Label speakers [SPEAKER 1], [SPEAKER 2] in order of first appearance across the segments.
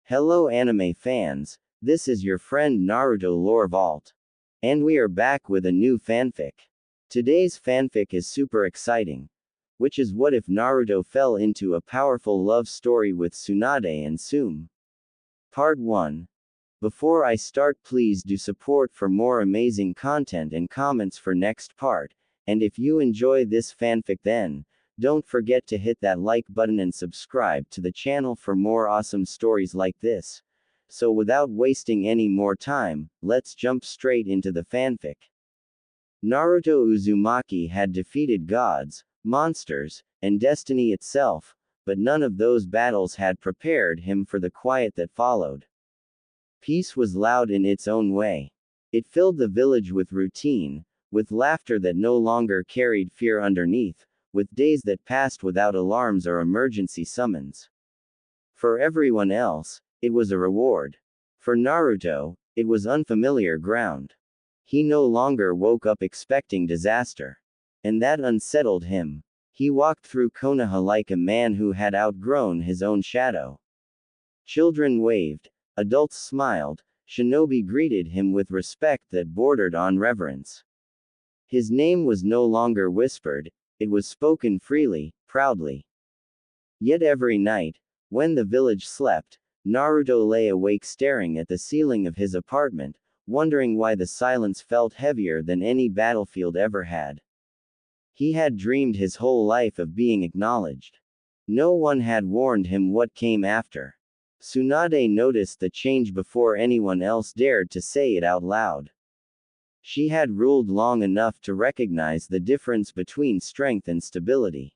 [SPEAKER 1] Hello anime fans, this is your friend Naruto Lore Vault. And we are back with a new fanfic. Today's fanfic is super exciting. Which is what if Naruto fell into a powerful love story with Tsunade and Tsume. Part 1. Before I start, please do support for more amazing content and comments for next part, and if you enjoy this fanfic then, don't forget to hit that like button and subscribe to the channel for more awesome stories like this. So without wasting any more time, let's jump straight into the fanfic. Naruto Uzumaki had defeated gods, monsters, and destiny itself, but none of those battles had prepared him for the quiet that followed. Peace was loud in its own way. It filled the village with routine, with laughter that no longer carried fear underneath, with days that passed without alarms or emergency summons. For everyone else, it was a reward. For Naruto, it was unfamiliar ground. He no longer woke up expecting disaster. And that unsettled him. He walked through Konoha like a man who had outgrown his own shadow. Children waved, adults smiled, shinobi greeted him with respect that bordered on reverence. His name was no longer whispered, it was spoken freely, proudly. Yet every night, when the village slept, Naruto lay awake staring at the ceiling of his apartment, wondering why the silence felt heavier than any battlefield ever had. He had dreamed his whole life of being acknowledged. No one had warned him what came after. Tsunade noticed the change before anyone else dared to say it out loud. She had ruled long enough to recognize the difference between strength and stability.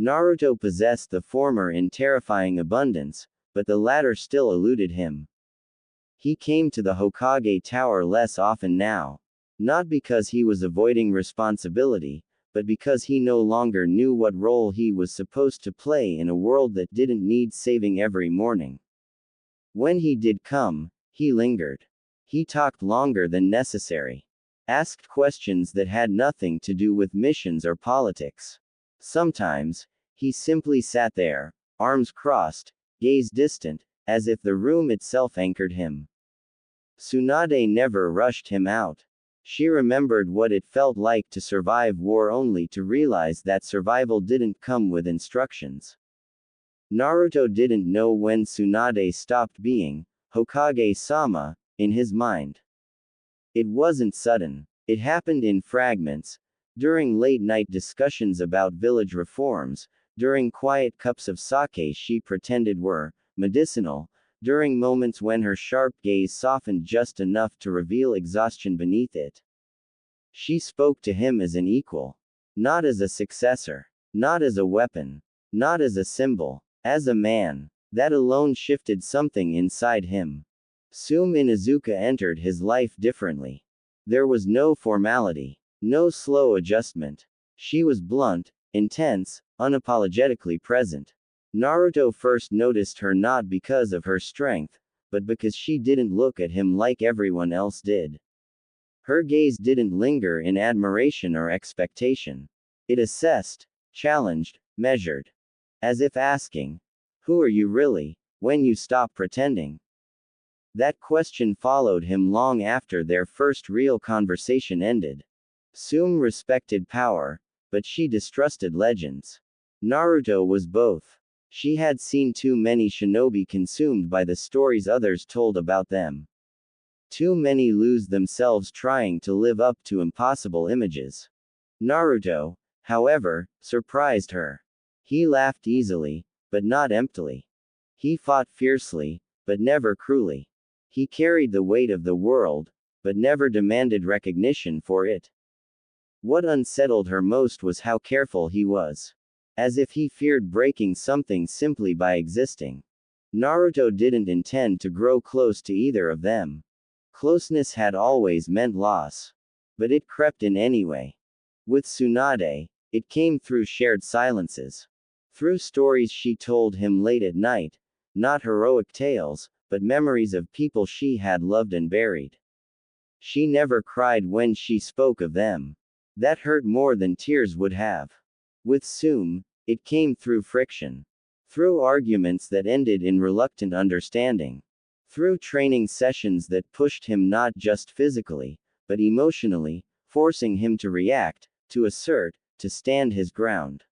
[SPEAKER 1] Naruto possessed the former in terrifying abundance, but the latter still eluded him. He came to the Hokage Tower less often now. Not because he was avoiding responsibility, but because he no longer knew what role he was supposed to play in a world that didn't need saving every morning. When he did come, he lingered. He talked longer than necessary. Asked questions that had nothing to do with missions or politics. Sometimes, he simply sat there, arms crossed, gaze distant, as if the room itself anchored him. Tsunade never rushed him out. She remembered what it felt like to survive war only to realize that survival didn't come with instructions. Naruto didn't know when Tsunade stopped being Hokage-sama in his mind. It wasn't sudden. It happened in fragments, during late-night discussions about village reforms, during quiet cups of sake she pretended were medicinal, during moments when her sharp gaze softened just enough to reveal exhaustion beneath it. She spoke to him as an equal. Not as a successor. Not as a weapon. Not as a symbol. As a man. That alone shifted something inside him. Tsume Inuzuka entered his life differently. There was no formality. No slow adjustment. She was blunt, intense, unapologetically present. Naruto first noticed her not because of her strength, but because she didn't look at him like everyone else did. Her gaze didn't linger in admiration or expectation. It assessed, challenged, measured. As if asking, "Who are you really, when you stop pretending?" That question followed him long after their first real conversation ended. Tsume respected power, but she distrusted legends. Naruto was both. She had seen too many shinobi consumed by the stories others told about them. Too many lose themselves trying to live up to impossible images. Naruto, however, surprised her. He laughed easily, but not emptily. He fought fiercely, but never cruelly. He carried the weight of the world, but never demanded recognition for it. What unsettled her most was how careful he was. As if he feared breaking something simply by existing. Naruto didn't intend to grow close to either of them. Closeness had always meant loss. But it crept in anyway. With Tsunade, it came through shared silences. Through stories she told him late at night, not heroic tales, but memories of people she had loved and buried. She never cried when she spoke of them. That hurt more than tears would have. With Tsume, it came through friction. Through arguments that ended in reluctant understanding. Through training sessions that pushed him not just physically, but emotionally, forcing him to react, to assert, to stand his ground.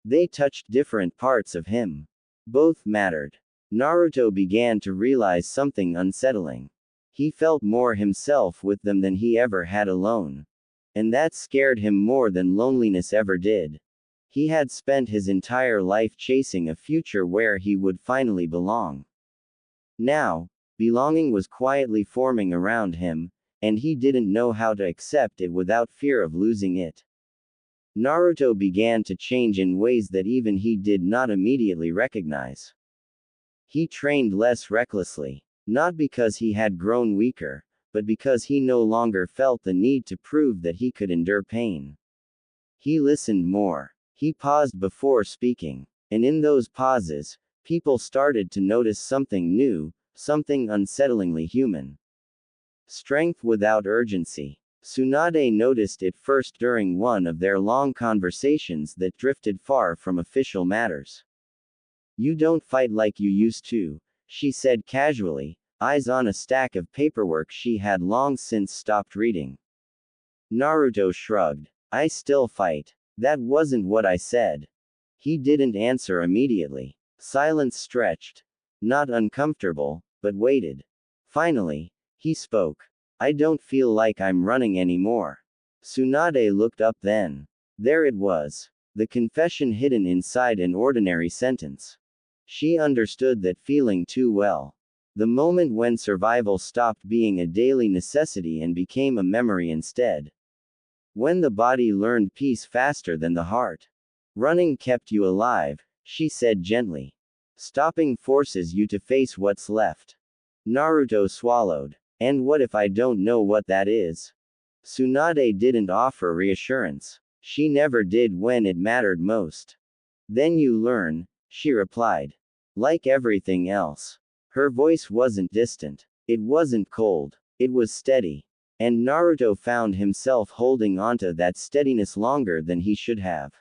[SPEAKER 1] They touched different parts of him. Both mattered. Naruto began to realize something unsettling. He felt more himself with them than he ever had alone. And that scared him more than loneliness ever did. He had spent his entire life chasing a future where he would finally belong. Now, belonging was quietly forming around him, and he didn't know how to accept it without fear of losing it. Naruto began to change in ways that even he did not immediately recognize. He trained less recklessly, not because he had grown weaker, but because he no longer felt the need to prove that he could endure pain. He listened more. He paused before speaking, and in those pauses, people started to notice something new, something unsettlingly human. Strength without urgency. Tsunade noticed it first during one of their long conversations that drifted far from official matters. "You don't fight like you used to," she said casually, eyes on a stack of paperwork she had long since stopped reading. Naruto shrugged. "I still fight. That wasn't what I said." He didn't answer immediately. Silence stretched. Not uncomfortable, but weighted. Finally, he spoke. "I don't feel like I'm running anymore." Tsunade looked up then. There it was. The confession hidden inside an ordinary sentence. She understood that feeling too well. The moment when survival stopped being a daily necessity and became a memory instead. When the body learned peace faster than the heart. "Running kept you alive," she said gently. "Stopping forces you to face what's left." Naruto swallowed. "And what if I don't know what that is?" Tsunade didn't offer reassurance. She never did when it mattered most. "Then you learn," she replied. Like everything else. Her voice wasn't distant. It wasn't cold. It was steady. And Naruto found himself holding onto that steadiness longer than he should have.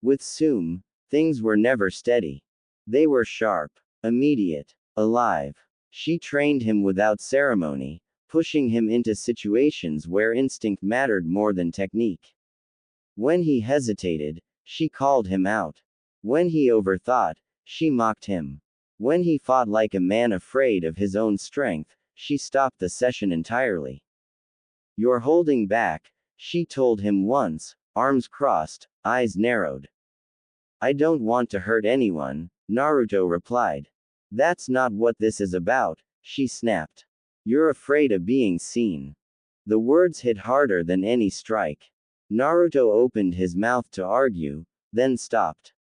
[SPEAKER 1] With Tsume, things were never steady. They were sharp, immediate, alive. She trained him without ceremony, pushing him into situations where instinct mattered more than technique. When he hesitated, she called him out. When he overthought, she mocked him. When he fought like a man afraid of his own strength, she stopped the session entirely. "You're holding back," she told him once, arms crossed, eyes narrowed. "I don't want to hurt anyone," Naruto replied. "That's not what this is about," she snapped. "You're afraid of being seen." The words hit harder than any strike. Naruto opened his mouth to argue, then stopped.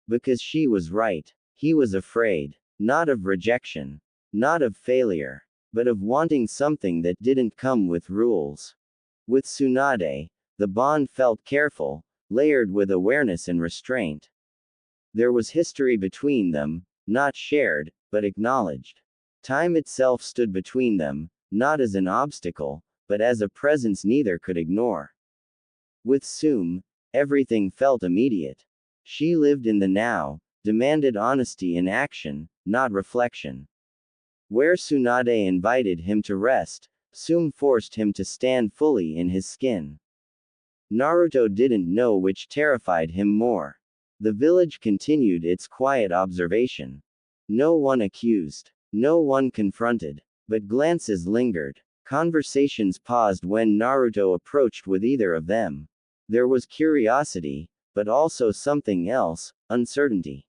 [SPEAKER 1] Because she was right. He was afraid. Not of rejection. Not of failure. But of wanting something that didn't come with rules. With Tsunade, the bond felt careful, layered with awareness and restraint. There was history between them, not shared, but acknowledged. Time itself stood between them, not as an obstacle, but as a presence neither could ignore. With Tsume, everything felt immediate. She lived in the now, demanded honesty in action, not reflection. Where Tsunade invited him to rest, Tsume forced him to stand fully in his skin. Naruto didn't know which terrified him more. The village continued its quiet observation. No one accused. No one confronted. But glances lingered. Conversations paused when Naruto approached with either of them. There was curiosity, but also something else, uncertainty.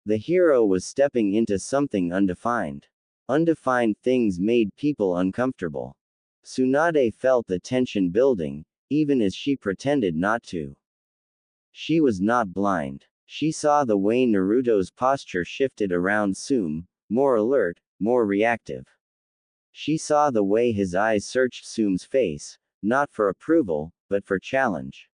[SPEAKER 1] The hero was stepping into something undefined. Undefined things made people uncomfortable. Tsunade felt the tension building, even as she pretended not to. She was not blind. She saw the way Naruto's posture shifted around Tsume, more alert, more reactive. She saw the way his eyes searched Tsume's face, not for approval, but for challenge.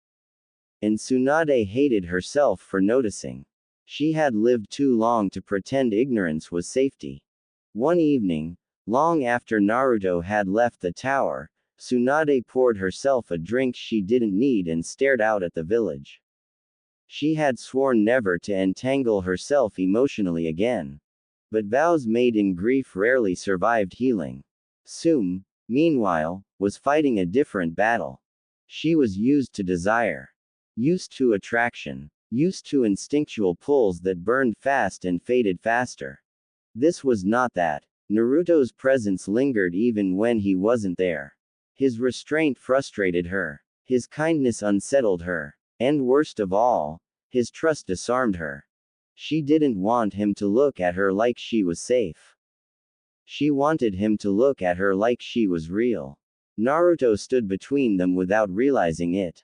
[SPEAKER 1] And Tsunade hated herself for noticing. She had lived too long to pretend ignorance was safety. One evening, long after Naruto had left the tower, Tsunade poured herself a drink she didn't need and stared out at the village. She had sworn never to entangle herself emotionally again. But vows made in grief rarely survived healing. Tsume, meanwhile, was fighting a different battle. She was used to desire. Used to attraction. Used to instinctual pulls that burned fast and faded faster. This was not that. Naruto's presence lingered even when he wasn't there. His restraint frustrated her. His kindness unsettled her. And worst of all, his trust disarmed her. She didn't want him to look at her like she was safe. She wanted him to look at her like she was real. Naruto stood between them without realizing it.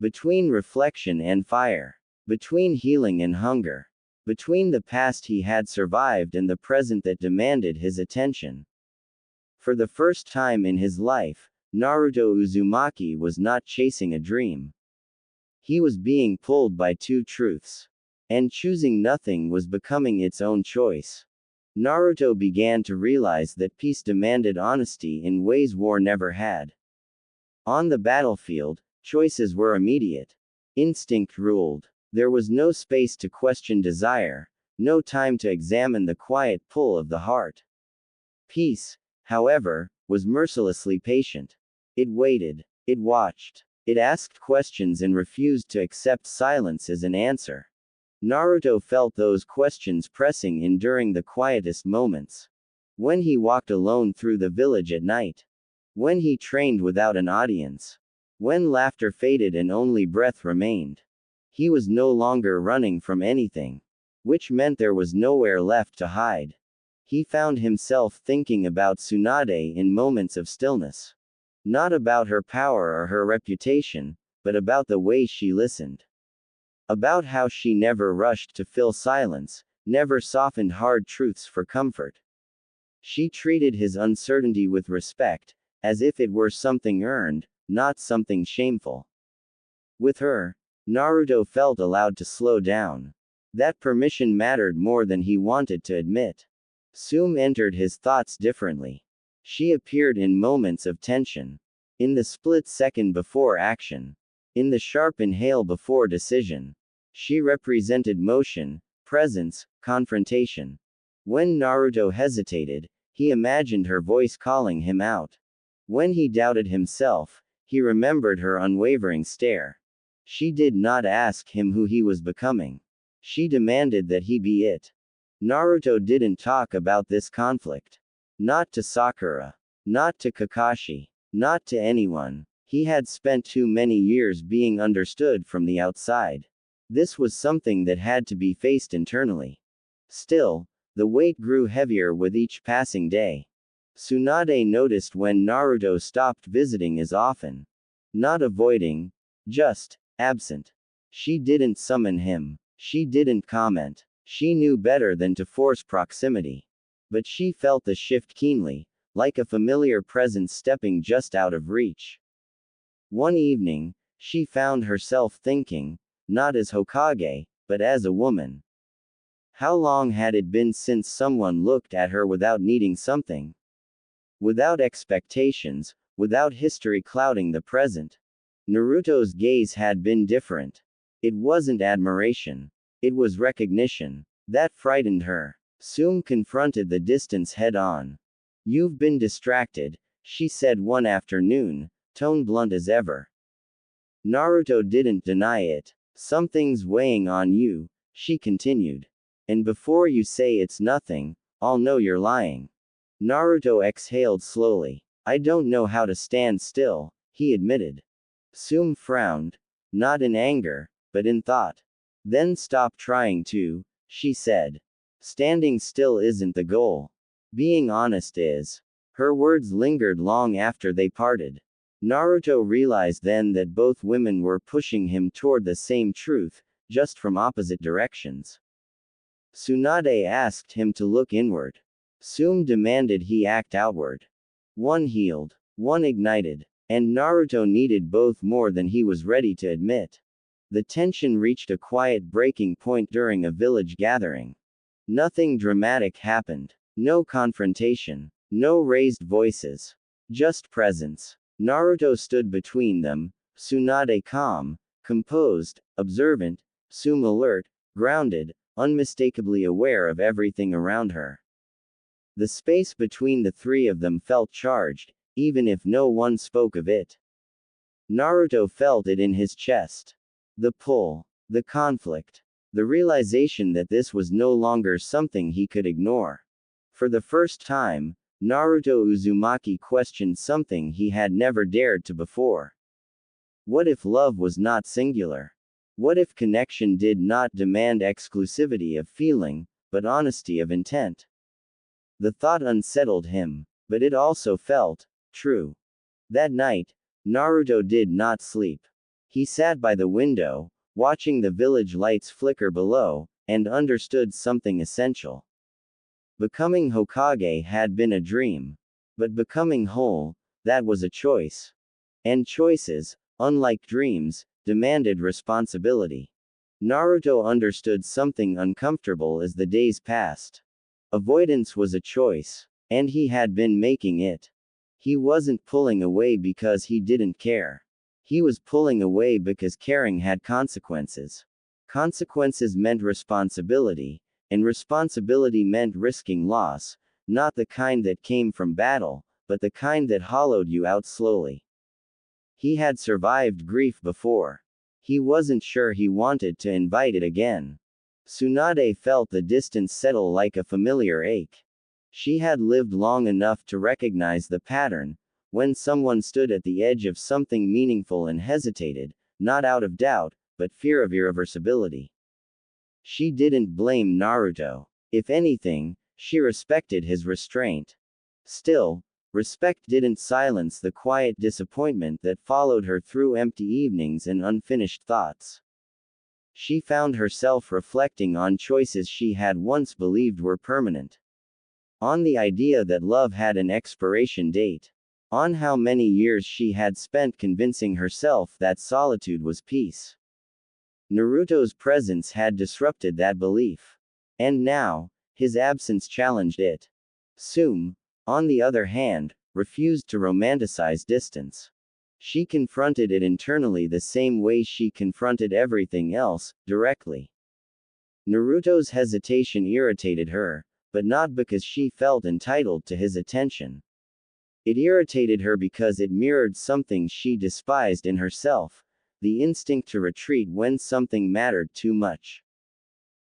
[SPEAKER 1] Between reflection and fire. Between healing and hunger. Between the past he had survived and the present that demanded his attention. For the first time in his life, Naruto Uzumaki was not chasing a dream. He was being pulled by two truths. And choosing nothing was becoming its own choice. Naruto began to realize that peace demanded honesty in ways war never had. On the battlefield, choices were immediate. Instinct ruled. There was no space to question desire, no time to examine the quiet pull of the heart. Peace, however, was mercilessly patient. It waited. It watched. It asked questions and refused to accept silence as an answer. Naruto felt those questions pressing in during the quietest moments. When he walked alone through the village at night. When he trained without an audience. When laughter faded and only breath remained. He was no longer running from anything. Which meant there was nowhere left to hide. He found himself thinking about Tsunade in moments of stillness. Not about her power or her reputation, but about the way she listened. About how she never rushed to fill silence, never softened hard truths for comfort. She treated his uncertainty with respect, as if it were something earned, not something shameful. With her, Naruto felt allowed to slow down. That permission mattered more than he wanted to admit. Tsume entered his thoughts differently. She appeared in moments of tension. In the split second before action. In the sharp inhale before decision. She represented motion, presence, confrontation. When Naruto hesitated, he imagined her voice calling him out. When he doubted himself, he remembered her unwavering stare. She did not ask him who he was becoming. She demanded that he be it. Naruto didn't talk about this conflict. Not to Sakura. Not to Kakashi. Not to anyone. He had spent too many years being understood from the outside. This was something that had to be faced internally. Still, the weight grew heavier with each passing day. Tsunade noticed when Naruto stopped visiting as often. Not avoiding, just absent. She didn't summon him. She didn't comment. She knew better than to force proximity. But she felt the shift keenly, like a familiar presence stepping just out of reach. One evening, she found herself thinking, not as Hokage, but as a woman. How long had it been since someone looked at her without needing something? Without expectations, without history clouding the present. Naruto's gaze had been different. It wasn't admiration. It was recognition. That frightened her. Tsume confronted the distance head on. "You've been distracted," she said one afternoon, tone blunt as ever. Naruto didn't deny it. "Something's weighing on you," she continued. "And before you say it's nothing, I'll know you're lying." Naruto exhaled slowly. "I don't know how to stand still," he admitted. Tsume frowned. Not in anger, but in thought. "Then stop trying to," she said. "Standing still isn't the goal. Being honest is." Her words lingered long after they parted. Naruto realized then that both women were pushing him toward the same truth, just from opposite directions. Tsunade asked him to look inward. Tsume demanded he act outward. One healed. One ignited. And Naruto needed both more than he was ready to admit. The tension reached a quiet breaking point during a village gathering. Nothing dramatic happened. No confrontation. No raised voices. Just presence. Naruto stood between them, Tsunade calm, composed, observant, Tsume alert, grounded, unmistakably aware of everything around her. The space between the three of them felt charged, even if no one spoke of it. Naruto felt it in his chest. The pull, the conflict, the realization that this was no longer something he could ignore. For the first time, Naruto Uzumaki questioned something he had never dared to before. What if love was not singular? What if connection did not demand exclusivity of feeling, but honesty of intent? The thought unsettled him, but it also felt true. That night, Naruto did not sleep. He sat by the window, watching the village lights flicker below, and understood something essential. Becoming Hokage had been a dream. But becoming whole, that was a choice. And choices, unlike dreams, demanded responsibility. Naruto understood something uncomfortable as the days passed. Avoidance was a choice, and he had been making it. He wasn't pulling away because he didn't care. He was pulling away because caring had consequences. Consequences meant responsibility, and responsibility meant risking loss, not the kind that came from battle, but the kind that hollowed you out slowly. He had survived grief before. He wasn't sure he wanted to invite it again. Tsunade felt the distance settle like a familiar ache. She had lived long enough to recognize the pattern. When someone stood at the edge of something meaningful and hesitated, not out of doubt, but fear of irreversibility. She didn't blame Naruto. If anything, she respected his restraint. Still, respect didn't silence the quiet disappointment that followed her through empty evenings and unfinished thoughts. She found herself reflecting on choices she had once believed were permanent. On the idea that love had an expiration date. On how many years she had spent convincing herself that solitude was peace. Naruto's presence had disrupted that belief. And now, his absence challenged it. Tsume, on the other hand, refused to romanticize distance. She confronted it internally the same way she confronted everything else, directly. Naruto's hesitation irritated her, but not because she felt entitled to his attention. It irritated her because it mirrored something she despised in herself, the instinct to retreat when something mattered too much.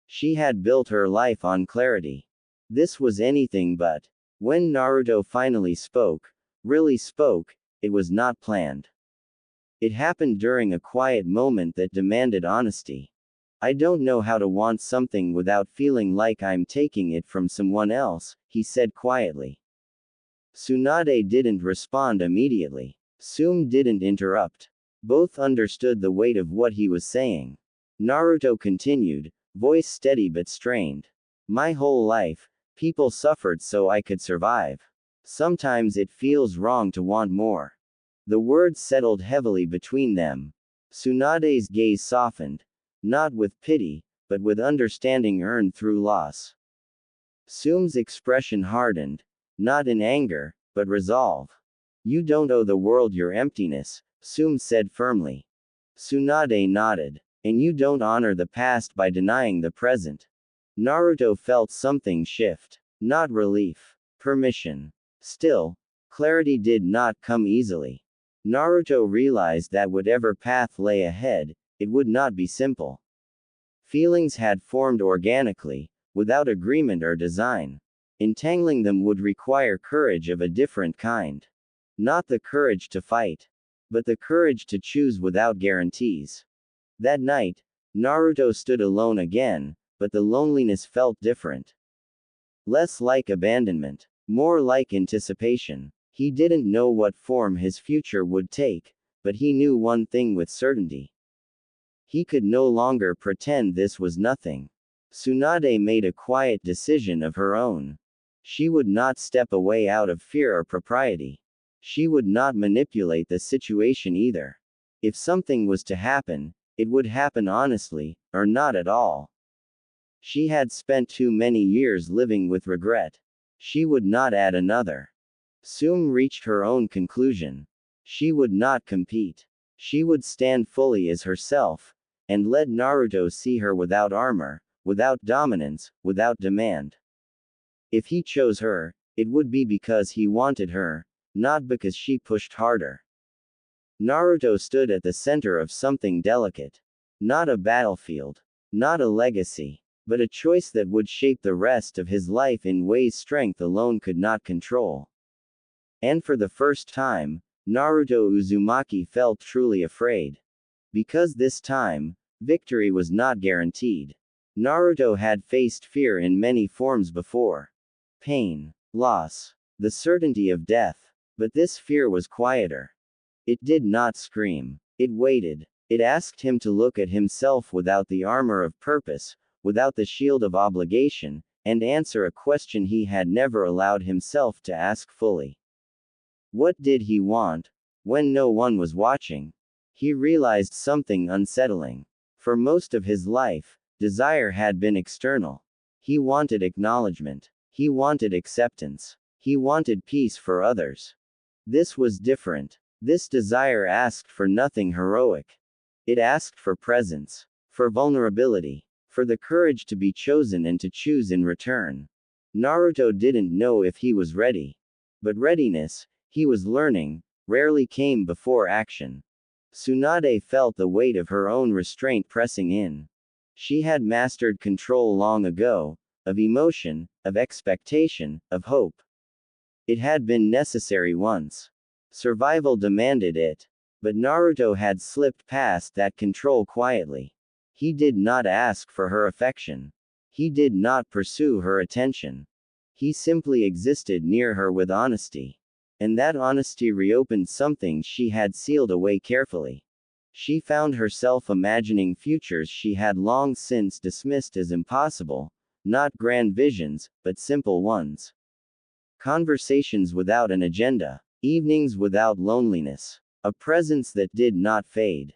[SPEAKER 1] She had built her life on clarity. This was anything but. When Naruto finally spoke, really spoke, it was not planned. It happened during a quiet moment that demanded honesty. I don't know how to want something without feeling like I'm taking it from someone else, he said quietly. Tsunade didn't respond immediately. Tsume didn't interrupt. Both understood the weight of what he was saying. Naruto continued, voice steady but strained. My whole life, people suffered so I could survive. Sometimes it feels wrong to want more. The words settled heavily between them. Tsunade's gaze softened, not with pity, but with understanding earned through loss. Tsume's expression hardened, not in anger, but resolve. You don't owe the world your emptiness, Tsume said firmly. Tsunade nodded. And you don't honor the past by denying the present. Naruto felt something shift. Not relief. Permission. Still, clarity did not come easily. Naruto realized that whatever path lay ahead, it would not be simple. Feelings had formed organically, without agreement or design. Entangling them would require courage of a different kind. Not the courage to fight, but the courage to choose without guarantees. That night, Naruto stood alone again, but the loneliness felt different. Less like abandonment, more like anticipation. He didn't know what form his future would take, but he knew one thing with certainty. He could no longer pretend this was nothing. Tsunade made a quiet decision of her own. She would not step away out of fear or propriety. She would not manipulate the situation either. If something was to happen, it would happen honestly, or not at all. She had spent too many years living with regret. She would not add another. Tsume reached her own conclusion. She would not compete. She would stand fully as herself, and let Naruto see her without armor, without dominance, without demand. If he chose her, it would be because he wanted her, not because she pushed harder. Naruto stood at the center of something delicate. Not a battlefield. Not a legacy. But a choice that would shape the rest of his life in ways strength alone could not control. And for the first time, Naruto Uzumaki felt truly afraid. Because this time, victory was not guaranteed. Naruto had faced fear in many forms before. Pain, loss, the certainty of death. But this fear was quieter. It did not scream. It waited. It asked him to look at himself without the armor of purpose, without the shield of obligation, and answer a question he had never allowed himself to ask fully. What did he want? When no one was watching, he realized something unsettling. For most of his life, desire had been external. He wanted acknowledgement. He wanted acceptance. He wanted peace for others. This was different. This desire asked for nothing heroic. It asked for presence, for vulnerability, for the courage to be chosen and to choose in return. Naruto didn't know if he was ready. But readiness, he was learning, rarely came before action. Tsunade felt the weight of her own restraint pressing in. She had mastered control long ago, of emotion, of expectation, of hope. It had been necessary once. Survival demanded it. But Naruto had slipped past that control quietly. He did not ask for her affection. He did not pursue her attention. He simply existed near her with honesty. And that honesty reopened something she had sealed away carefully. She found herself imagining futures she had long since dismissed as impossible, not grand visions, but simple ones. Conversations without an agenda. Evenings without loneliness. A presence that did not fade.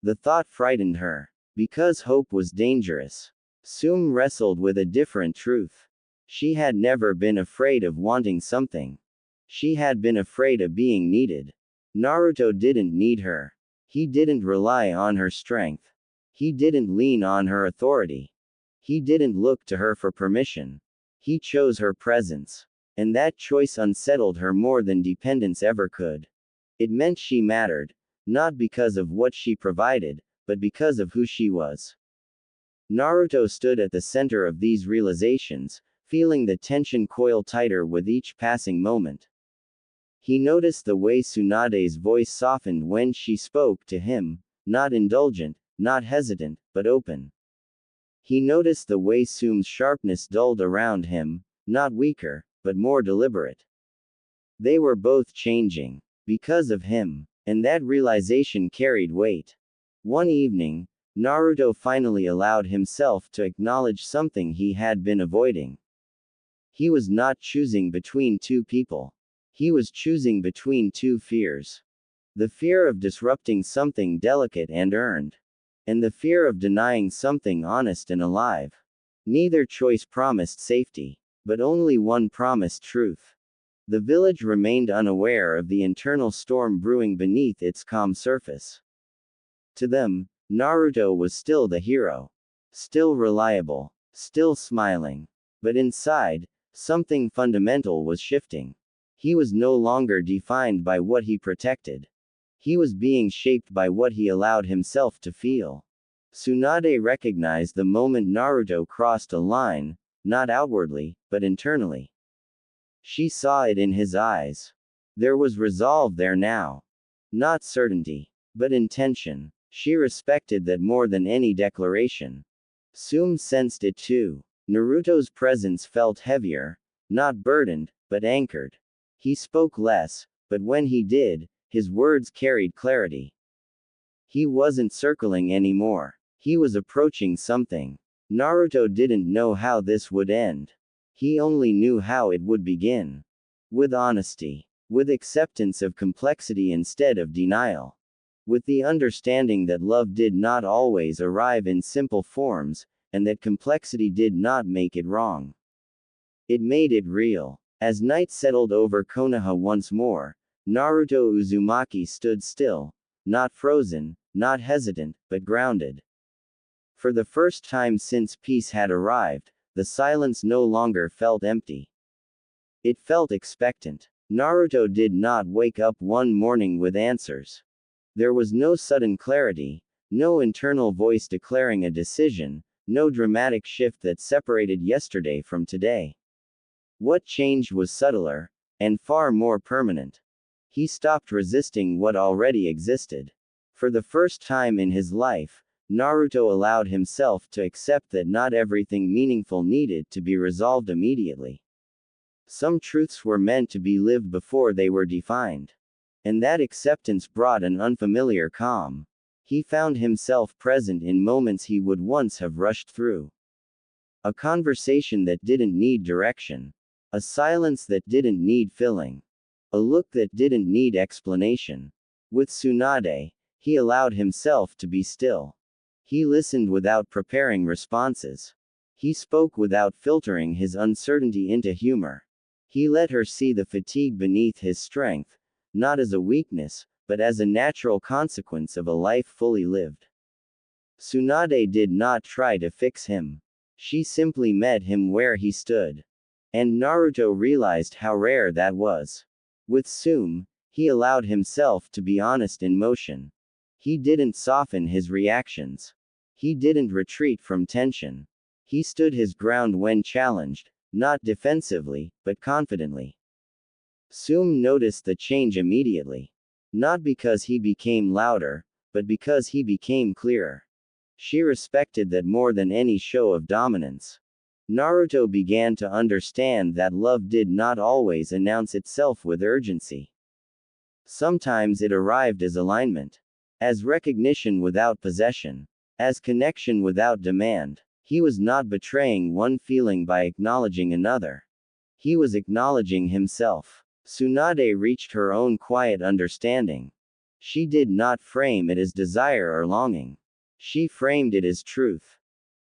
[SPEAKER 1] The thought frightened her. Because hope was dangerous. Tsume wrestled with a different truth. She had never been afraid of wanting something. She had been afraid of being needed. Naruto didn't need her. He didn't rely on her strength. He didn't lean on her authority. He didn't look to her for permission. He chose her presence. And that choice unsettled her more than dependence ever could. It meant she mattered, not because of what she provided, but because of who she was. Naruto stood at the center of these realizations, feeling the tension coil tighter with each passing moment. He noticed the way Tsunade's voice softened when she spoke to him, not indulgent, not hesitant, but open. He noticed the way Tsume's sharpness dulled around him, not weaker, but more deliberate. They were both changing. Because of him. And that realization carried weight. One evening, Naruto finally allowed himself to acknowledge something he had been avoiding. He was not choosing between two people. He was choosing between two fears. The fear of disrupting something delicate and earned. And the fear of denying something honest and alive. Neither choice promised safety. But only one promised truth. The village remained unaware of the internal storm brewing beneath its calm surface. To them, Naruto was still the hero. Still reliable. Still smiling. But inside, something fundamental was shifting. He was no longer defined by what he protected. He was being shaped by what he allowed himself to feel. Tsunade recognized the moment Naruto crossed a line, not outwardly, but internally. She saw it in his eyes. There was resolve there now. Not certainty, but intention. She respected that more than any declaration. Tsume sensed it too. Naruto's presence felt heavier, not burdened, but anchored. He spoke less, but when he did, his words carried clarity. He wasn't circling anymore. He was approaching something. Naruto didn't know how this would end. He only knew how it would begin. With honesty. With acceptance of complexity instead of denial. With the understanding that love did not always arrive in simple forms, and that complexity did not make it wrong. It made it real. As night settled over Konoha once more, Naruto Uzumaki stood still, not frozen, not hesitant, but grounded. For the first time since peace had arrived, the silence no longer felt empty. It felt expectant. Naruto did not wake up one morning with answers. There was no sudden clarity, no internal voice declaring a decision, no dramatic shift that separated yesterday from today. What changed was subtler, and far more permanent. He stopped resisting what already existed. For the first time in his life, Naruto allowed himself to accept that not everything meaningful needed to be resolved immediately. Some truths were meant to be lived before they were defined. And that acceptance brought an unfamiliar calm. He found himself present in moments he would once have rushed through. A conversation that didn't need direction. A silence that didn't need filling. A look that didn't need explanation. With Tsunade, he allowed himself to be still. He listened without preparing responses. He spoke without filtering his uncertainty into humor. He let her see the fatigue beneath his strength, not as a weakness, but as a natural consequence of a life fully lived. Tsunade did not try to fix him. She simply met him where he stood. And Naruto realized how rare that was. With Tsume, he allowed himself to be honest in motion. He didn't soften his reactions. He didn't retreat from tension. He stood his ground when challenged, not defensively, but confidently. Tsume noticed the change immediately. Not because he became louder, but because he became clearer. She respected that more than any show of dominance. Naruto began to understand that love did not always announce itself with urgency. Sometimes it arrived as alignment. As recognition without possession. As connection without demand. He was not betraying one feeling by acknowledging another. He was acknowledging himself. Tsunade reached her own quiet understanding. She did not frame it as desire or longing. She framed it as truth.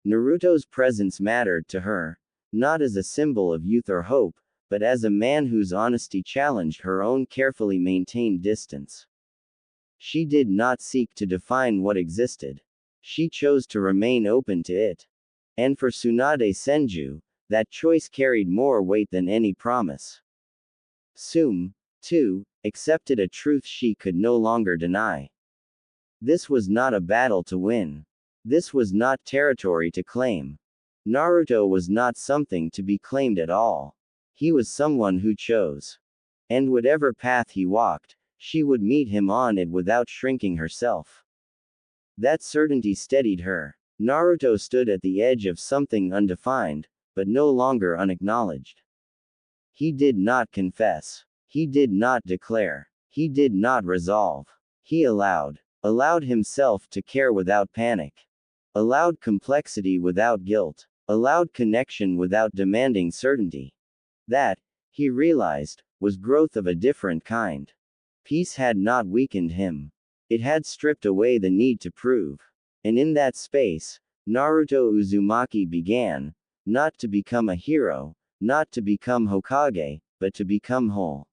[SPEAKER 1] Naruto's presence mattered to her, not as a symbol of youth or hope, but as a man whose honesty challenged her own carefully maintained distance. She did not seek to define what existed. She chose to remain open to it. And for Tsunade Senju, that choice carried more weight than any promise. Tsume, too, accepted a truth she could no longer deny. This was not a battle to win. This was not territory to claim. Naruto was not something to be claimed at all. He was someone who chose. And whatever path he walked, she would meet him on it without shrinking herself. That certainty steadied her. Naruto stood at the edge of something undefined, but no longer unacknowledged. He did not confess. He did not declare. He did not resolve. He allowed himself to care without panic. Allowed complexity without guilt. Allowed connection without demanding certainty. That, he realized, was growth of a different kind. Peace had not weakened him. It had stripped away the need to prove. And in that space, Naruto Uzumaki began, not to become a hero, not to become Hokage, but to become whole.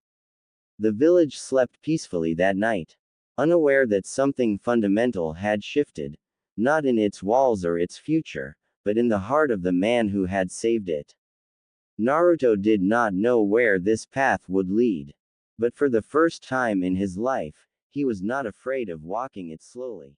[SPEAKER 1] The village slept peacefully that night, unaware that something fundamental had shifted, not in its walls or its future, but in the heart of the man who had saved it. Naruto did not know where this path would lead. But for the first time in his life, he was not afraid of walking it slowly.